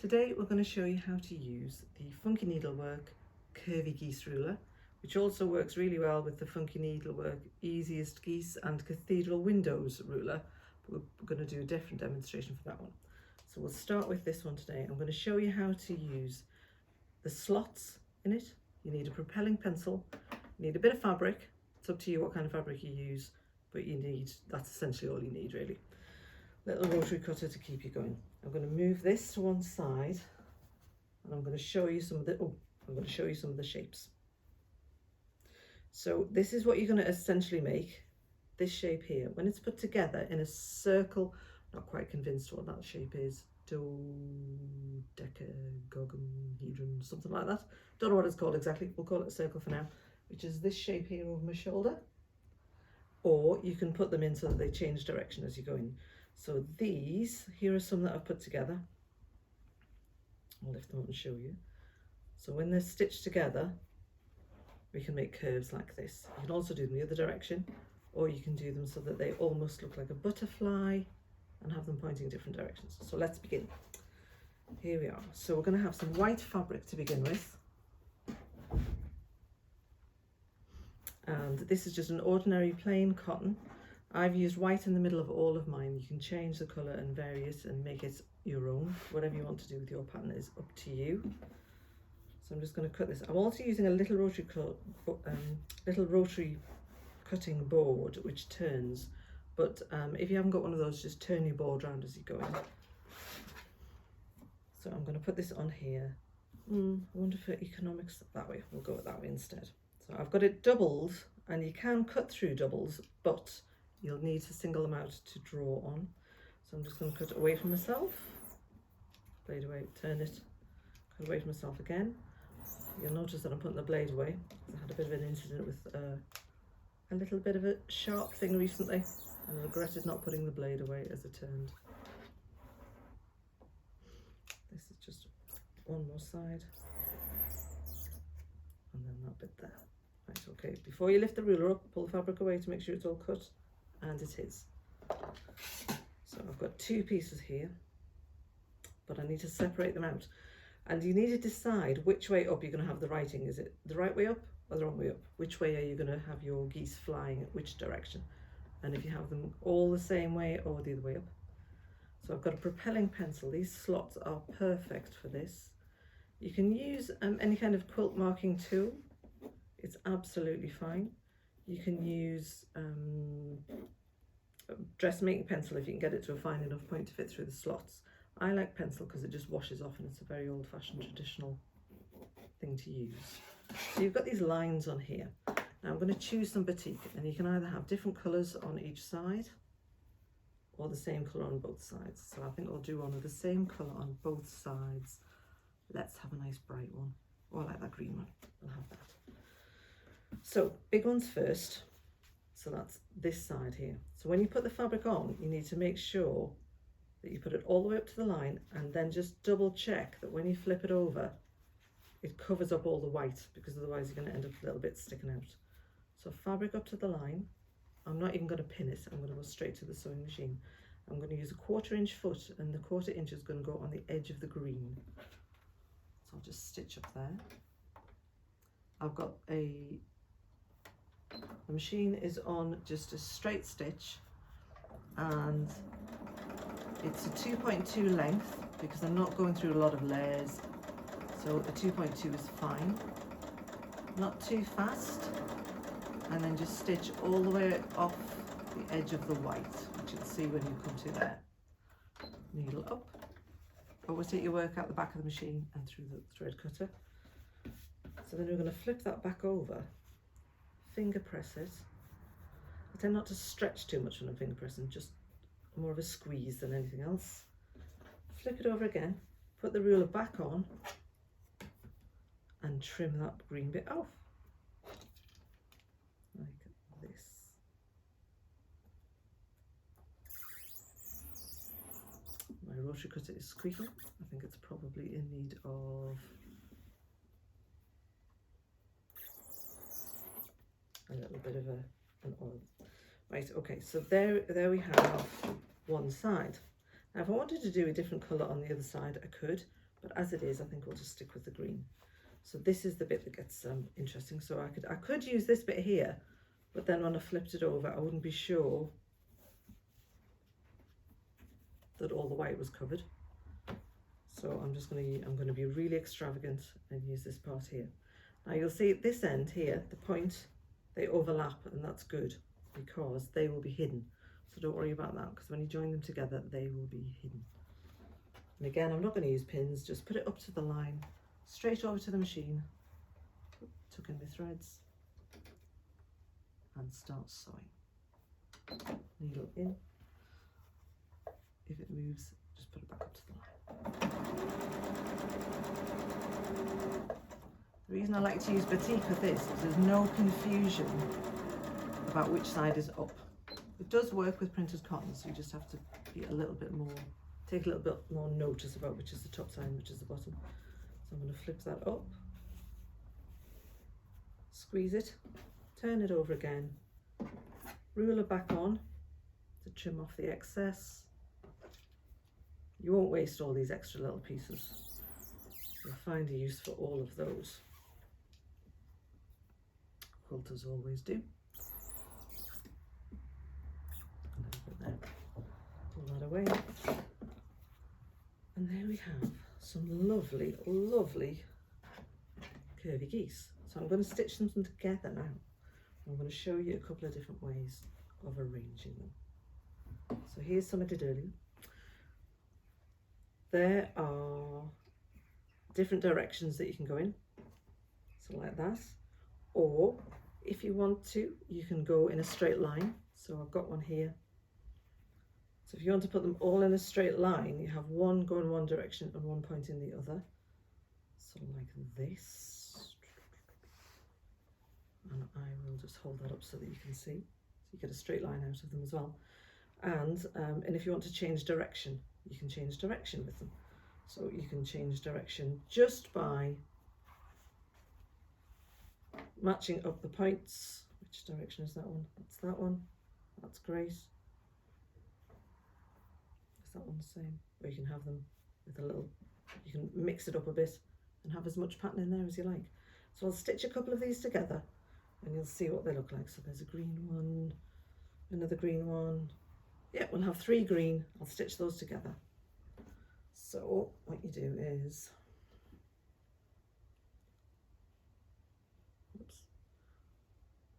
Today we're going to show you how to use the Funkyneedlework Curvy Geese Ruler, which also works really well with the Funkyneedlework Easiest Geese and Cathedral Windows Ruler. But we're going to do a different demonstration for that one. So we'll start with this one today. I'm going to show you how to use the slots in it. You need a propelling pencil, you need a bit of fabric. It's up to you what kind of fabric you use, but that's essentially all you need really. Little rotary cutter to keep you going. I'm going to move this to one side and I'm going to show you some of the shapes. So this is what you're going to essentially make, this shape here. When it's put together in a circle, not quite convinced what that shape is, dodecahedron, something like that. Don't know what it's called exactly, we'll call it a circle for now, which is this shape here over my shoulder. Or you can put them in so that they change direction as you go in. So these, here are some that I've put together. I'll lift them up and show you. So when they're stitched together, we can make curves like this. You can also do them the other direction, or you can do them so that they almost look like a butterfly and have them pointing different directions. So let's begin. Here we are. So we're going to have some white fabric to begin with. And this is just an ordinary plain cotton. I've used white in the middle of all of mine. You can change the colour and vary it and make it your own. Whatever you want to do with your pattern is up to you. So I'm just going to cut this. I'm also using a little rotary cutting board which turns. But if you haven't got one of those, just turn your board around as you go in. So I'm going to put this on here. I wonder for economics that way. We'll go with that way instead. So I've got it doubled, and you can cut through doubles, but you'll need to single them out to draw on. So I'm just going to cut away from myself, blade away, turn it, cut away from myself again. You'll notice that I'm putting the blade away. I had a bit of an incident with a little bit of a sharp thing recently, and I regretted not putting the blade away as it turned. This is just one more side, and then that bit there. Right, okay, before you lift the ruler up, pull the fabric away to make sure it's all cut, and it is. So I've got two pieces here, but I need to separate them out. And you need to decide which way up you're going to have the writing. Is it the right way up or the wrong way up? Which way are you going to have your geese flying, at which direction? And if you have them all the same way or the other way up. So I've got a propelling pencil. These slots are perfect for this. You can use any kind of quilt marking tool. It's absolutely fine. You can use a dressmaking pencil if you can get it to a fine enough point to fit through the slots. I like pencil because it just washes off, and it's a very old-fashioned traditional thing to use. So you've got these lines on here. Now I'm going to choose some batik, and you can either have different colours on each side or the same colour on both sides. So I think I'll do one with the same colour on both sides. Let's have a nice bright one. Oh, I like that green one. I'll have that. So big ones first. So that's this side here. So when you put the fabric on, you need to make sure that you put it all the way up to the line, and then just double check that when you flip it over, it covers up all the white, because otherwise you're going to end up with a little bit sticking out. So fabric up to the line. I'm not even going to pin it. I'm going to go straight to the sewing machine. I'm going to use a 1/4 inch foot, and the 1/4 inch is going to go on the edge of the green. So I'll just stitch up there. I've got the machine is on just a straight stitch, and it's a 2.2 length because I'm not going through a lot of layers, so a 2.2 is fine. Not too fast, and then just stitch all the way off the edge of the white, which you'll see when you come to there. Needle up. Always take your work out the back of the machine and through the thread cutter. So then we're going to flip that back over, finger press it. I tend not to stretch too much when I'm finger pressing, just more of a squeeze than anything else. Flip it over again, put the ruler back on, and trim that green bit off, like this. My rotary cutter is squeaking. I think it's probably in need of a little bit of an oil. Right, okay, so there we have one side. Now if I wanted to do a different colour on the other side, I could, but as it is, I think we'll just stick with the green. So this is the bit that gets interesting. So I could use this bit here, but then when I flipped it over, I wouldn't be sure that all the white was covered. So I'm going to be really extravagant and use this part here. Now you'll see at this end here, the point, they overlap, and that's good because they will be hidden. So don't worry about that, because when you join them together, they will be hidden. And again, I'm not going to use pins, just put it up to the line, straight over to the machine, tuck in my threads, and start sewing. Needle in. If it moves, just put it back up to the line. The reason I like to use batik with this is there's no confusion about which side is up. It does work with printed cotton, so you just have to be a little bit more, take a little bit more notice about which is the top side and which is the bottom. So I'm going to flip that up, squeeze it, turn it over again, ruler back on to trim off the excess. You won't waste all these extra little pieces. You'll find a use for all of those. Quilters always do. A little bit there. Pull that away. And there we have some lovely, lovely curvy geese. So I'm going to stitch them together now. I'm going to show you a couple of different ways of arranging them. So here's some I did earlier. There are different directions that you can go in, so like that, or if you want to, you can go in a straight line. So I've got one here. So if you want to put them all in a straight line, you have one going one direction and one pointing the other. So like this. And I will just hold that up so that you can see. So you get a straight line out of them as well. And if you want to change direction, you can change direction with them. So you can change direction just by matching up the points. Which direction is that one? That's that one. That's great. Is that one the same? Or you can have them with a little, you can mix it up a bit and have as much pattern in there as you like. So I'll stitch a couple of these together and you'll see what they look like. So there's a green one, another green one. Yeah, we'll have 3 green. I'll stitch those together. So what you do is,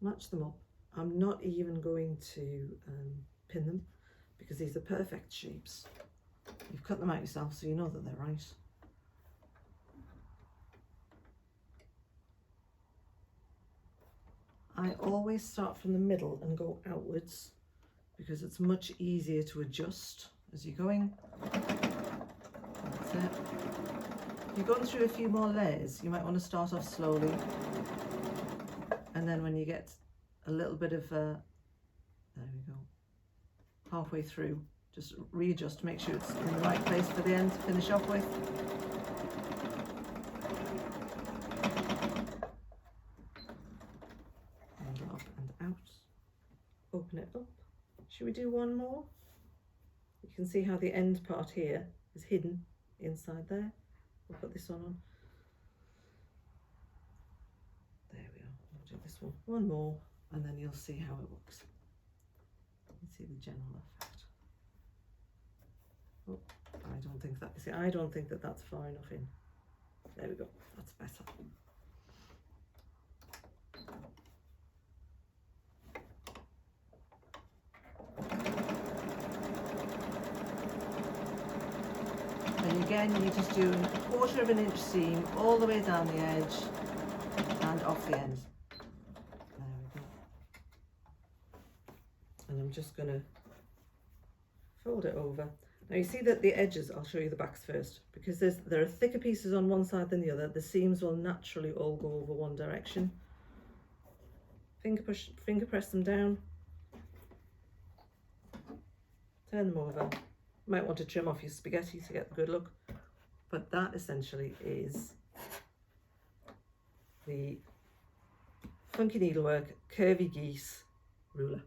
match them up. I'm not even going to pin them because these are perfect shapes. You've cut them out yourself, so you know that they're right. I always start from the middle and go outwards because it's much easier to adjust as you're going. That's it. If you're going through a few more layers, you might want to start off slowly, and then when you get a little bit of there we go, halfway through, just readjust to make sure it's in the right place for the end to finish off with. And up and out, open it up. Should we do one more? You can see how the end part here is hidden inside there. We'll put this one on. There we are. We'll do this one. One more, and then you'll see how it looks. You see the general effect. Oh, I don't think that. See, I don't think that that's far enough in. There we go. That's better. And again, you're just doing a 1/4 of an inch seam all the way down the edge and off the end. There we go. And I'm just going to fold it over. Now you see that the edges, I'll show you the backs first, because there are thicker pieces on one side than the other. The seams will naturally all go over one direction. Finger press them down, turn them over. You might want to trim off your spaghetti to get the good look, but that essentially is the Funky Needlework Curvy Geese Ruler.